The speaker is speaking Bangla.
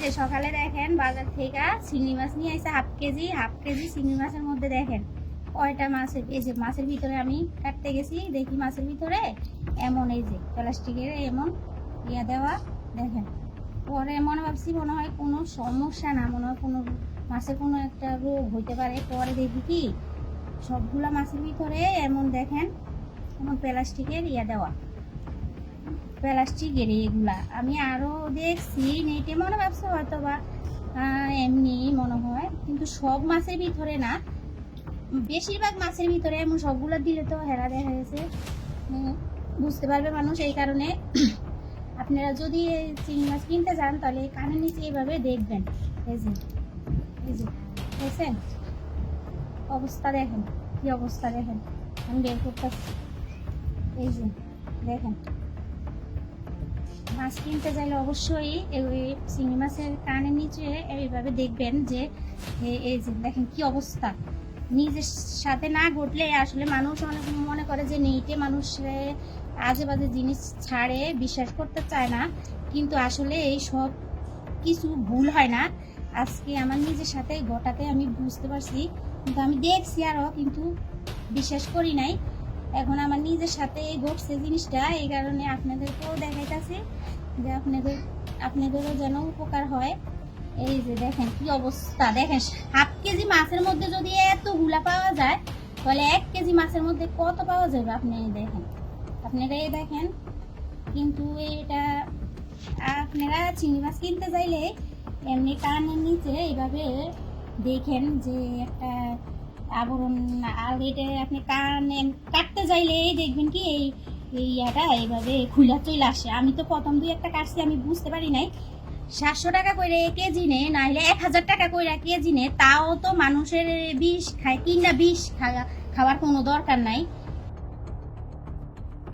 যে সকালে দেখেন বাজার থেকে চিংড়ি মাছ নিয়ে আসছে হাফ কেজি চিংড়ি মাছের মধ্যে দেখেন কয়টা মাছের, এই যে মাছের ভিতরে আমি কাটতে গেছি দেখি মাছের ভিতরে এমন এই যে প্লাস্টিকের এমন ইয়া দেওয়া দেখেন। পরে মনে ভাবছি মনে হয় কোনো সমস্যা না, মনে হয় কোনো মাছের কোনো একটা রোগ হইতে পারে। পরে দেখি কি সবগুলা মাছের ভিতরে এমন দেখেন এমন প্লাস্টিকের ইয়া দেওয়া, প্লাস্টিকের এগুলা। আমি আরও দেখছি নেটে মনে ভাবছি হয়তো বা এমনি মনে হয়, কিন্তু সব মাছের ভিতরে না, বেশিরভাগ মাছের ভিতরে এমন সবগুলো দিলে তো হেরা দেখা গেছে বুঝতে পারবে মানুষ। এই কারণে আপনারা যদি চিংড়ি মাছ কিনতে যান তাহলে কানের নিচে এইভাবে দেখবেন। এই যে দেখছেন অবস্থা, দেখেন কি অবস্থা দেখেন। আমি বের করতেছি, এই যে দেখেন। মাছ কিনতে চাইলে অবশ্যই এই চিংড়ি মাছের কানের নিচে এইভাবে দেখবেন যে এই যে দেখেন কি অবস্থা। নিজের সাথে না ঘটলে আসলে মানুষ অনেক মনে করে যে নেইটে মানুষ আজে বাজে জিনিস ছাড়ে, বিশ্বাস করতে চায় না, কিন্তু আসলে এই সব কিছু ভুল হয় না। আজকে আমার নিজের সাথে ঘটাতে আমি বুঝতে পারছি, কিন্তু আমি দেখছি আরও কিন্তু বিশ্বাস করি নাই। এখন আমার নিজের সাথে ঘটছে জিনিসটা, এই কারণে আপনাদেরকেও দেখাইতেছি যে আপনাদেরও যেন উপকার হয়। এই যে দেখেন কি অবস্থা, দেখেন হাফ কেজি মাছের মধ্যে যদি এতগুলা পাওয়া যায় তাহলে 1 কেজি মাছের মধ্যে কত পাওয়া যাবে আপনি দেখেন, আপনারা এই দেখেন। কিন্তু এটা আপনারা চিংড়ি মাছ কিনতে চাইলে এমনি কানের নিচে এইভাবে দেখেন যে একটা আবরণ, আর এটা আপনি কানে কাটতে চাইলে দেখবেন কি এই ইয়াটা এইভাবে খুলে চলে আসে। আমি তো প্রথম 2-1টা কাটছি, আমি বুঝতে পারি নাই। 700 টাকা করে কেজি নে, নাহলে 1000 টাকা করে কেজি নে, তাও তো মানুষের বিষ খায়, কিনা বিষ খাওয়ার কোনো দরকার নাই।